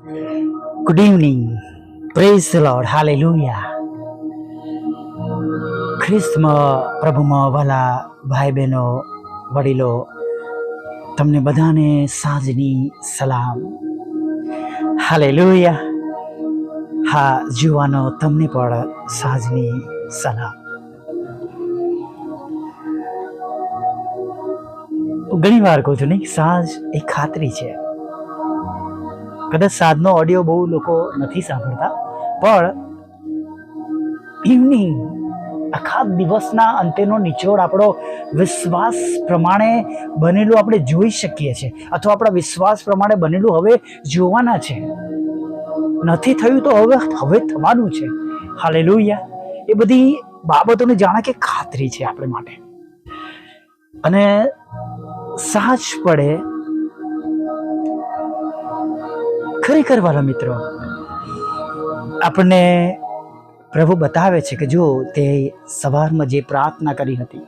Good evening. Praise the lord. Hallelujah. ખ્રિસ્તમાં પ્રભુમાં વાલા ભાઈ બહેનો, વડીલો, તમને બધાને સાંજની સલામ. હાલેલુયા. હા જુવાનો, તમને પણ સાંજની સલામ. ઘણી વાર કહું છું નહીં, સાંજ એ ખાતરી છે. કદાચ સાંજનો ઓડિયો બહુ લોકો નથી સાંભળતા, પણ ઇવનિંગ આખા દિવસના અંતેનો નિચોડ આપણો વિશ્વાસ પ્રમાણે બનેલું આપણે જોઈ શકીએ છીએ, અથવા આપણા વિશ્વાસ પ્રમાણે બનેલું હવે જોવાના છે. નથી થયું તો હવે થવાનું છે. હાલેલુયા. એ બધી બાબતોને જાણે કે ખાતરી છે આપણે માટે. અને સાંજ પડે, ખરેખર વાલા મિત્રો, આપણને પ્રભુ બતાવે છે કે જો તે સવારમાં જે પ્રાર્થના કરી હતી,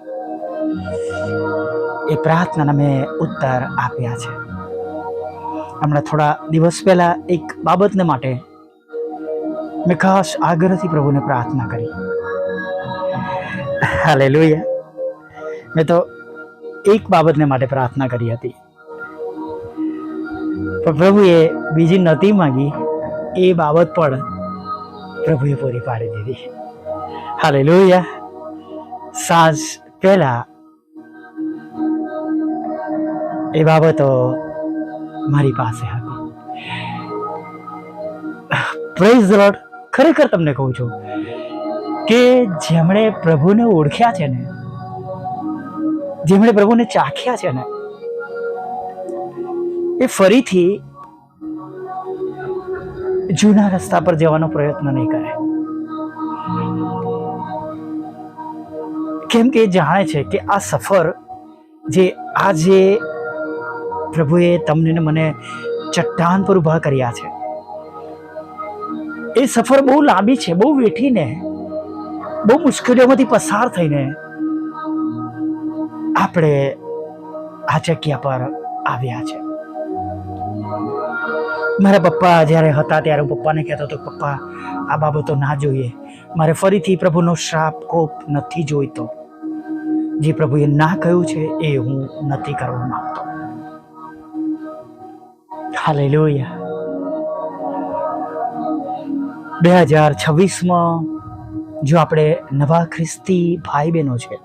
એ પ્રાર્થનાના મેં ઉત્તર આપ્યા છે. હમણાં થોડા દિવસ પહેલા એક બાબતને માટે મેં ખાસ આગ્રહથી પ્રભુને પ્રાર્થના કરી. હાલેલુયા. મેં તો એક બાબતને માટે પ્રાર્થના કરી હતી, પણ પ્રભુએ બીજી નહોતી માંગી. એ બાબત પણ પ્રભુએ પૂરી પાડી દીધી. હાલેલુયા. સાંજ પહેલા એ બાબતો મારી પાસે હતી. Praise the lord. ખરેખર તમને કહું છું કે જેમણે પ્રભુને ઓળખ્યા છે ને, જેમણે પ્રભુને ચાખ્યા છે ને, એ ફરીથી જૂના રસ્તા પર જવાનો પ્રયત્ન નહીં કરે. કેમ કે એ જાણે છે કે આ સફર જે પ્રભુએ તમને ને મને ચટ્ટાન પર ઊભા કર્યા છે, એ સફર બહુ લાંબી છે. બહુ વેઠીને, બહુ મુશ્કેલીઓમાંથી પસાર થઈને આપણે આ જગ્યા પર આવ્યા છે. મારા પપ્પા જ્યારે હતા ત્યારે હું પપ્પાને કહેતો હતો, પપ્પા આ બાબતો ના જોઈએ, મારે ફરીથી પ્રભુનો શ્રાપ કોપ નથી જોઈતો. જે પ્રભુએ ના કહ્યું છે એ હું નથી કરવા માંગતો. હાલેલુયા. 2026માં જો આપણે નવા ખ્રિસ્તી ભાઈ બહેનો છે,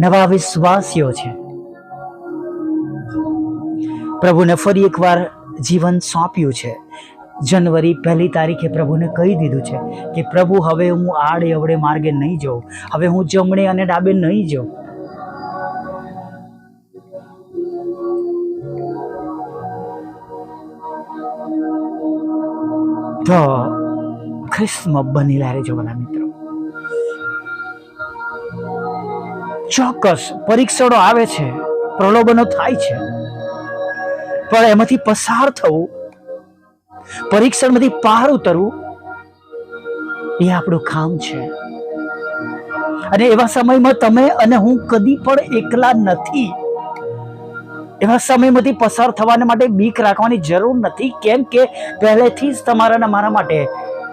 નવા વિશ્વાસીઓ છે, પ્રભુને ફરી એકવાર જીવન સોંપ્યું છે. જાન્યુઆરી 1 તારીખે પ્રભુને કહી દીધું છે કે પ્રભુ હવે હું આડે અવડે માર્ગે નહીં જાઉં, હવે હું જમણે અને ડાબે નહીં જાઉં. તો ખ્રિસ્તમાં બનેલા રહેજો બધા મિત્રો. ચોક્કસ પરીક્ષણો આવે છે, પ્રલોભનો થાય છે, પણ એમાંથી પસાર થવું, પરીક્ષણમાંથી પાર ઉતરવું, એ આપણું કામ છે. અને એવા સમયમાં તમે અને હું કદી પણ એકલા નથી. એવા સમયમાંથી પસાર થવાને માટે બીક રાખવાની જરૂર નથી. કેમ કે પહેલેથી જ તમારા અને મારા માટે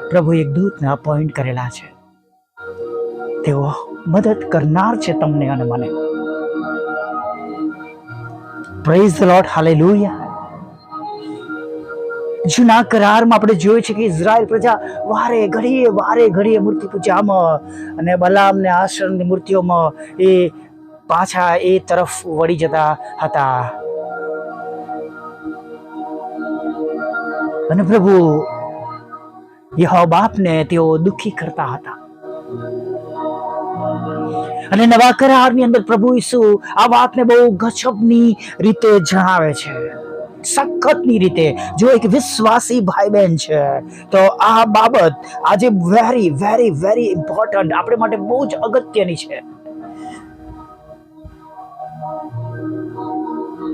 પ્રભુ એક દૂતને અપોઇન્ટ કરેલા છે. તેઓ મદદ કરનાર છે તમને અને મને. Praise the lord. હાલેલુયા. જૂના કરારમાં આપણે જોયું છે કે ઇઝરાયલ પ્રજા વારે ઘડીએ મૂર્તિ પૂજામાં અને બલામ ને આશરની મૂર્તિઓમાં એ પાછા એ તરફ વળી જતા હતા. અને પ્રભુ યહોવા બાપને તેઓ દુઃખી કરતા હતા. અને નવા કરારની અંદર પ્રભુ ઈસુ આ વાતને બહુ ગજબની રીતે જણાવે છે, સખતની રીતે. જો એક વિશ્વાસી ભાઈ બહેન છે તો આ બાબત આજે વેરી વેરી વેરી ઇમ્પોર્ટન્ટ, આપણે માટે બહુ જ અગત્યની છે.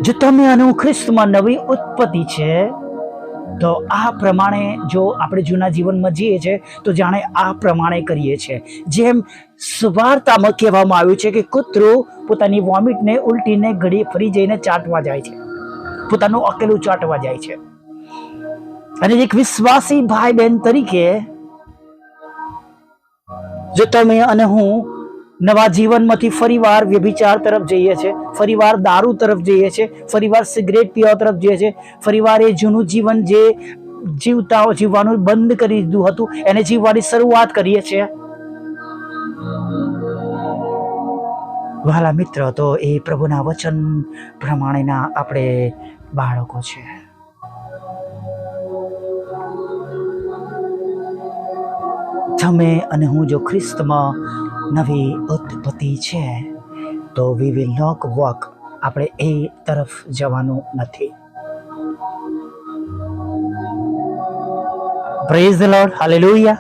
જો તમે અને હું ખ્રિસ્તમાં નવી ઉત્પત્તિ છે, તો આ પ્રમાણે જો આપણે જૂના જીવનમાં જઈએ છીએ તો જાણે આ પ્રમાણે કરીએ છીએ. જેમ સુવાર્તામાં કહેવામાં આવ્યું છે કે કૂતરું પોતાની વોમિટને ઉલટીને ઘડી ફરી જઈને ચાટવા જાય છે, પોતાનું અકેલું ચાટવા જાય છે. અને એક વિશ્વાસી ભાઈ બહેન તરીકે જો તમે અને હું નવા જીવનમાંથી ફરીવાર વ્યભિચાર તરફ જઈએ છે, ફરીવાર દારૂ તરફ જઈએ છે, ફરીવાર સિગરેટ પીવા તરફ જઈએ છે, ફરીવાર એ જૂનું જીવન જે જીવવાનું બંધ કરી દીધું હતું એને જીવવાની શરૂઆત કરીએ છીએ, વહાલા મિત્ર, તો એ પ્રભુના વચન પ્રમાણેના આપણે બાળકો છે. તમે અને હું જો ખ્રિસ્તમાં નવી ઉત્પત્તિ છે તો વી વિલ નોટ વોક, આપણે એ તરફ જવાનું નથી. Praise the lord, hallelujah.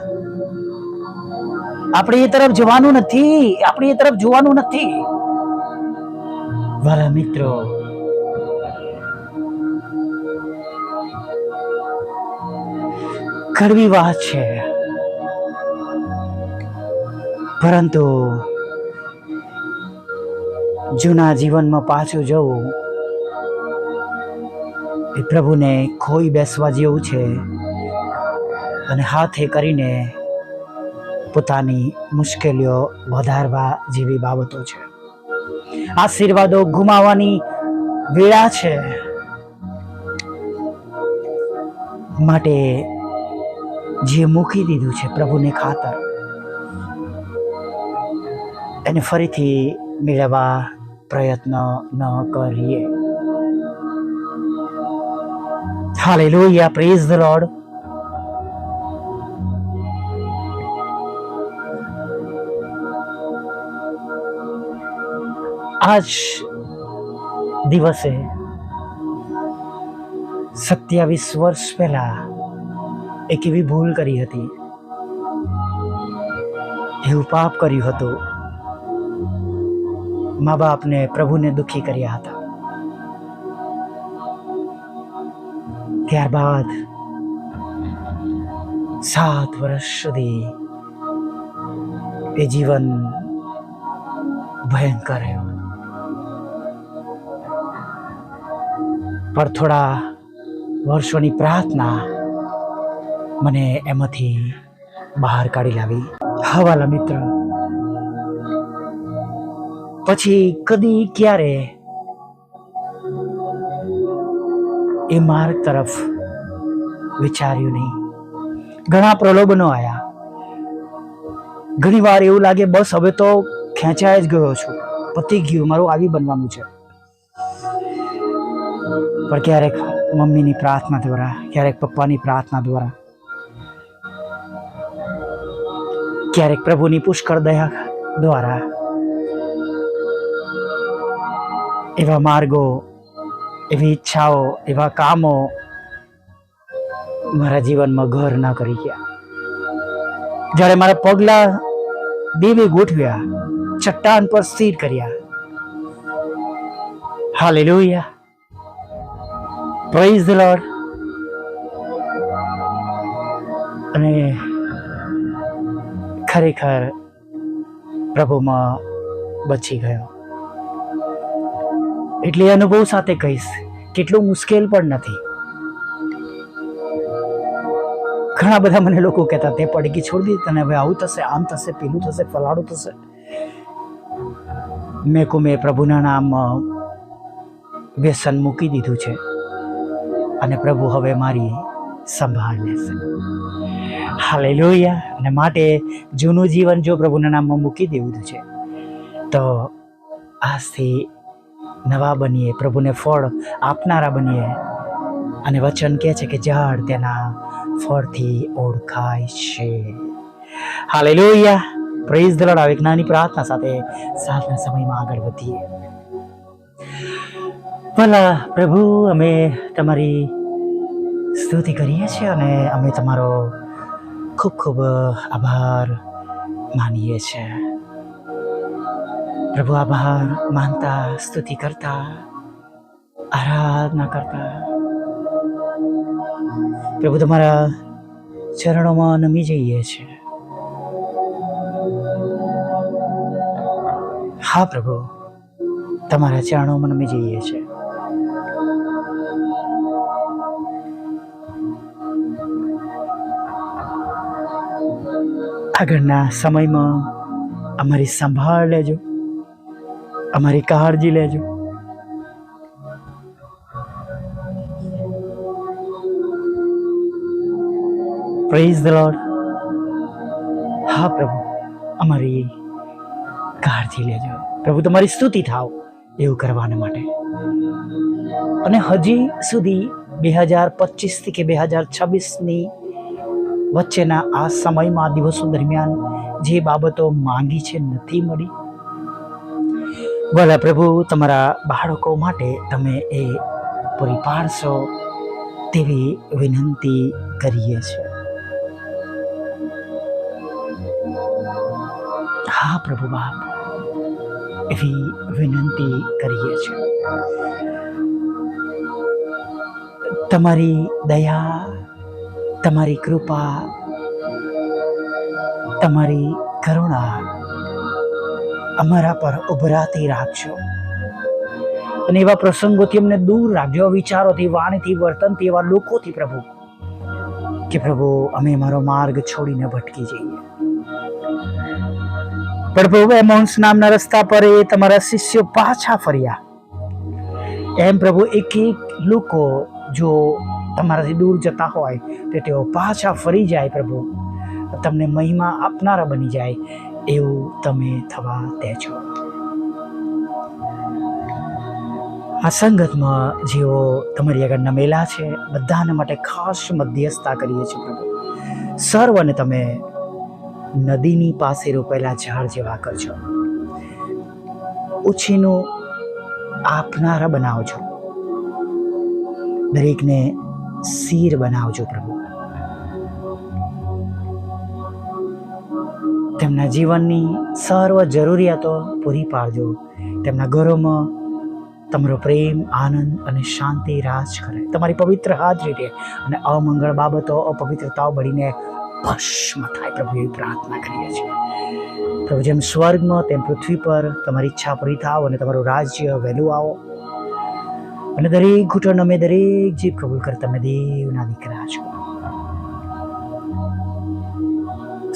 આપણે એ તરફ જવાનું નથી, આપણે એ તરફ જોવાનું નથી. વાલા મિત્રો, કડવી વાત છે, પરંતુ જૂના જીવનમાં પાછું જવું એ પ્રભુને ખોઈ બેસવા જેવું છે અને હાથે કરીને પોતાની મુશ્કેલીઓ વધારવા જેવી બાબતો છે. આશીર્વાદો ગુમાવવાની વેળા છે, માટે જે મૂકી દીધું છે પ્રભુને ખાતર એને ફરીથી મેળવવા પ્રયત્ન ન કરીએ. Hallelujah, praise the lord. આજ દિવસે 27 વર્ષ પહેલા એક એવી ભૂલ કરી હતી, એવું પાપ કર્યું હતું, મા બાપને પ્રભુને દુખી કર્યા હતા. ત્યારબાદ 7 વર્ષ સુધી એ જીવન ભયંકર રહ્યું. પણ થોડા વર્ષોની પ્રાર્થના મને એમાંથી બહાર કાઢી લાવી. હવાલા મિત્ર, પછી કદી ક્યારે એ માર્ગ તરફ વિચાર્યું નહીં. ઘણા પ્રલોભનો આવ્યા, ઘણી વાર એવું લાગે બસ હવે તો ખેંચાઈ જ ગયો છું, પતી ગયું, મારું આવી બનવાનું છે. પણ ક્યારેક મમ્મીની પ્રાર્થના દ્વારા, ક્યારેક પપ્પાની પ્રાર્થના દ્વારા, ક્યારેક પ્રભુની પુષ્કળ દયા દ્વારા એવા માર્ગો, એવી ઈચ્છાઓ, એવા કામો મારા જીવનમાં ઘર ના કરી ગયા. જ્યારે મારા પગલા દેવે ગોઠવ્યા, ચટ્ટાન પર સ્થિર કર્યા. Hallelujah, praise the lord. અને ખરેખર પ્રભુમાં બચી ગયો. એટલે અનુભવ સાથે કહીશ, કેટલું મુશ્કેલ પણ નથી. ઘણા બધા મને લોકો કહેતા તે પડકી છોડી દીધી, તને હવે આવું થશે, આમ થશે, પેલું થશે, ફલાડું થશે. મેં પ્રભુના નામમાં વ્યસન મૂકી દીધું છે અને પ્રભુ હવે મારી સંભાળ લેશે. હાલેલુયા. અને માટે જૂનું જીવન જો પ્રભુના નામમાં મૂકી દીધું છે તો આજથી નવા બનીએ, પ્રભુને ફળ આપનારા બનીએ. અને વચન કહે છે કે ઝાડ તેના ફળથી ઓળખાય છે. Hallelujah, praise the lord. એક નાની પ્રાર્થના સાથે સાંજના સમયમાં આગળ વધીએ. ભલા પ્રભુ, અમે તમારી સ્તુતિ કરીએ છીએ અને અમે તમારો ખૂબ ખૂબ આભાર માનીએ છીએ. પ્રભુ, આભાર માનતા, સ્તુતિ કરતા, આરાધના કરતા પ્રભુ તમારા ચરણોમાં નમી જઈએ છીએ. હા પ્રભુ, તમારા ચરણોમાં નમી જઈએ છીએ. આગળના સમયમાં અમારી સંભાળ લેજો, અમારી કાળજી લેજો. Praise the lord. હા પ્રભુ, અમારી કાળજી લેજો. પ્રભુ તમારી સ્તુતિ થાવ એવું કરવાને માટે. અને હજી સુધી 2025 થી કે 2026ની વચ્ચેના આ સમયમાં દિવસો દરમિયાન જે બાબતો માંગી છે નથી મળી, ભલા પ્રભુ તમારા બાળકો માટે તમે એ પૂરી પાડશો તેવી વિનંતી કરીએ છીએ. હા પ્રભુ બાપ, એવી વિનંતી કરીએ છીએ. તમારી દયા, તમારી કૃપા, તમારી કરુણા અમારા પર ઉભરાતી રાખજો. અને એવા પ્રસંગોથી અમને દૂર રાખજો, વિચારોથી, વાણીથી, વર્તનથી, એવા લોકોથી પ્રભુ, કે પ્રભુ અમે મારો માર્ગ છોડીને ભટકી જઈએ. પણ પ્રભુ એમોન્સ નામના રસ્તા પર એ તમારા શિષ્યો પાછા ફર્યા. એમ પ્રભુ એક એક લોકો જો તમારાથી દૂર જતા હોય તો તેઓ પાછા ફરી જાય પ્રભુ, તમને મહિમા આપનારા બની જાય એવું તમે થવા દેજો. આ સંગતમાં જેઓ તમારી આગળ નમેલા છે બધાને માટે ખાસ મધ્યસ્થતા કરીએ છીએ પ્રભુ. સર્વને તમે નદીની પાસે રોપાયેલા ઝાડ જેવા કરજો, ઉછીનું આપનારા બનાવજો, દરેકને શિર બનાવજો પ્રભુ. તેમના જીવનની સર્વ જરૂરિયાતો પૂરી પાડજો. તેમના ઘરોમાં તમારો પ્રેમ, આનંદ અને શાંતિ રાજ કરે. તમારી પવિત્ર હાજરી અને અમંગળ બાબતો, અપવિત્રતાઓ બળીને ભસ્મ થાય પ્રભુ, એવી પ્રાર્થના કરીએ છીએ. પ્રભુ જેમ સ્વર્ગમાં તેમ પૃથ્વી પર તમારી ઈચ્છા પૂરી થાવ અને તમારું રાજ્ય વહેલું આવો. અને દરેક ઘૂંટણ અમે દરેક જીભ કબૂલ કર તમે દેવના દીકરા છો.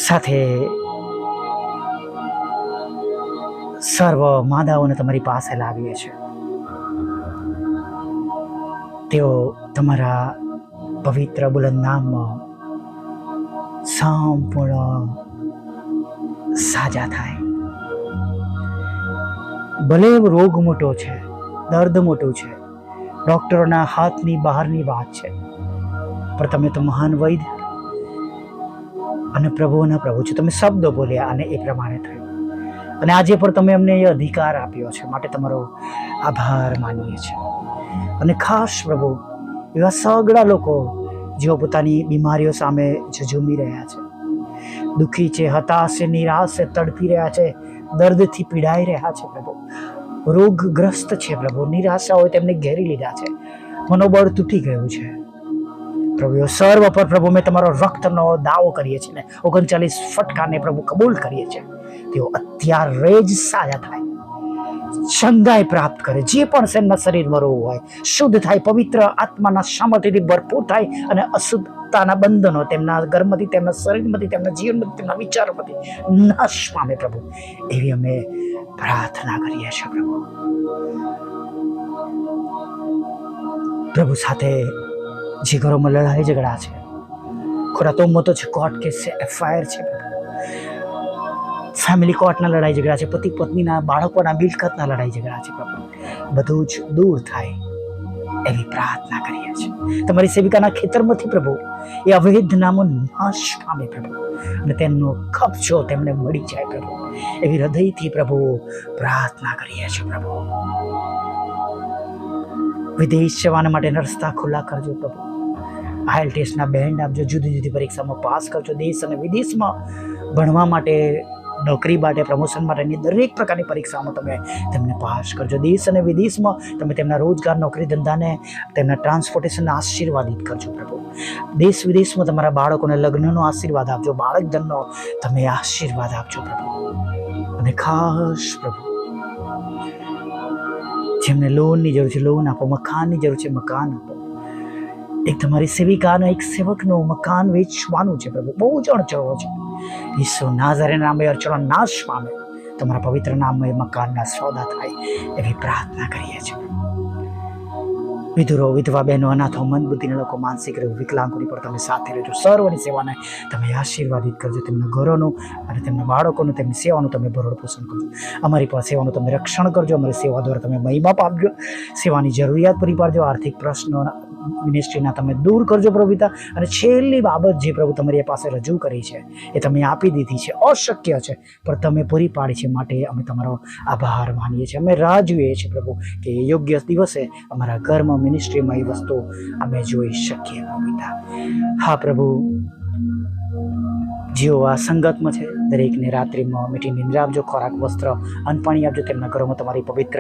સાથે સર્વ માદાઓને તમારી પાસે લાવીએ છીએ. તેઓ તમારા પવિત્ર બુલંદ નામમાં સંપૂર્ણ સાજા થાય. ભલે રોગ મોટો છે, દર્દ મોટું છે, ડોક્ટરોના હાથની બહારની વાત છે, પણ તમે તો મહાન વૈદ્ય અને પ્રભુના પ્રભુ છો. તમે શબ્દો બોલ્યા અને એ પ્રમાણે થયું. અને આજે પણ તમે અમને એ અધિકાર આપ્યો છે, માટે તમારો આભાર માનીએ છીએ. અને ખાસ પ્રભુ એવા સગળા લોકો જેઓ પોતાની બીમારીઓ સામે ઝઝૂમી રહ્યા છે, દુઃખી છે, હતાશ છે, નિરાશ છે, તડપી રહ્યા છે, દર્દથી પીડાઈ રહ્યા છે પ્રભુ, રોગગ્રસ્ત છે પ્રભુ, નિરાશાઓએ તેમને ઘેરી લીધા છે, મનોબળ તૂટી ગયું છે પ્રભુ. સર્વ પર પ્રભુ મેં તમારો રક્તનો દાવો કરીએ છીએ ને 39 ફટકાને પ્રભુ કબૂલ કરીએ છીએ. તેઓ અત્યારે જ સાજા થાય, સંગાય પ્રાપ્ત કરે, જે પણ તેમના શરીરમાં રોગ હોય શુદ્ધ થાય, પવિત્ર આત્માના સામર્થ્યથી ભરપૂર થાય અને અશુદ્ધતાના બંધનો તેમના ઘરમાંથી, તેમના શરીરમાંથી, તેમના જીવનમાંથી, તેમના વિચારોમાંથી નાશ પામે પ્રભુ, એવી અમે પ્રાર્થના કરીએ છીએ પ્રભુ. પ્રભુ સાથે જે ઘરોમાં લડાઈ ઝઘડા છે, ખોટા તોમતો છે, કોર્ટ કેસ છે, FIR છે પ્રભુ, ફેમિલી કોર્ટના લડાઈ ઝઘડા છે, પતિ પત્નીના, બાળકોના, મિલકતના લડાઈ ઝઘડા છે પ્રભુ, બધું જ દૂર થાય એવી પ્રાર્થના કરીએ છીએ. તમારી સેવિકાના ખેતરમાંથી પ્રભુ એ અવૈધ નામો નાશ પામે પ્રભુ, અને તેમનો કબજો તેમને મળી જાય પ્રભુ, એવી હૃદયથી પ્રભુ પ્રાર્થના કરીએ છીએ પ્રભુ. વિદેશ જવાના માટે રસ્તા ખુલ્લા કરજો પ્રભુ. IELTSના બેન્ડ આપજો, જુદી જુદી પરીક્ષામાં પાસ કરજો. દેશ અને વિદેશમાં ભણવા માટે, નોકરી માટે, પ્રમોશન માટેની દરેક પ્રકારની પરીક્ષામાં તમે તેમને પાસ કરજો. દેશ અને વિદેશમાં તમે તેમના રોજગાર, નોકરી ધંધાને, તેમના ટ્રાન્સપોર્ટેશનને આશીર્વાદિત કરજો પ્રભુ. દેશ વિદેશમાં તમારા બાળકોને લગ્નનો આશીર્વાદ આપજો, બાળક ધનનો તમે આશીર્વાદ આપજો પ્રભુ. અને ખાસ પ્રભુ જેમને લોનની જરૂર છે લોન આપો, મકાનની જરૂર છે મકાન આપો. એક તમારી સેવિકાના, એક સેવકનું મકાન વેચવાનું છે પ્રભુ, બહુ જ અણચળો છે. ઈસુ નાઝરેના નામે અડચણો નાશ પામે, તમારા પવિત્ર નામે મકાનના સોદા થાય એવી પ્રાર્થના કરીએ છીએ. વિધુરો, વિધવા બહેનો, અનાથો, મંદબુદ્ધિના લોકો, માનસિક રોગ, વિકલાંગોની પણ તમે સાથે રહેજો. સર્વની સેવાને તમે આશીર્વાદિત કરજો. તેમના ઘરોનું અને તેમના બાળકોનું, તેમની સેવાનું તમે ભરણ પોષણ કરજો. અમારી પણ સેવાનું તમે રક્ષણ કરજો. અમારી સેવા દ્વારા તમે મહિમા પામજો. સેવાની જરૂરિયાત પૂરી પાડજો. આર્થિક પ્રશ્નો મિનિસ્ટ્રીના તમે દૂર કરજો પ્રભુ પિતા. અને છેલ્લી બાબત જે પ્રભુ તમારી પાસે રજૂ કરી છે એ તમે આપી દીધી છે, અશક્ય છે પણ તમે પૂરી પાડી છે, માટે અમે તમારો આભાર માનીએ છીએ. અમે રાહ જોઈએ છીએ પ્રભુ કે યોગ્ય દિવસે અમારા ઘરમાં, મિનિસ્ટ્રીમાં એ વસ્તુ અમે જોઈ શકીએ પ્રભુ પિતા. હા પ્રભુ, જેઓ આ સંગતમાં છે દરેકને રાત્રિમાં મીઠી નિંદ્રા આપજો, ખોરાક, વસ્ત્ર, અન્ન, પાણી આપજો. તેમના ઘરોમાં તમારી પવિત્ર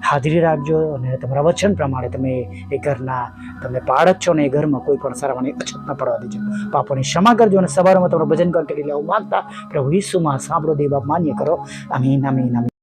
હાજરી રાખજો અને તમારા વચન પ્રમાણે તમે એ ઘરના તમે પાળક છો ને એ ઘરમાં કોઈ પણ સારાવાની અછત ન પડવા દેજો. પાપોની ક્ષમા કરજો અને સવારમાં તમારું ભજન કરી લેવું માંગતા પ્રભુ ઈસુમાં સાંભળો, દેવ બાપ માન્ય કરો. આમીન, આમીન, આમીન.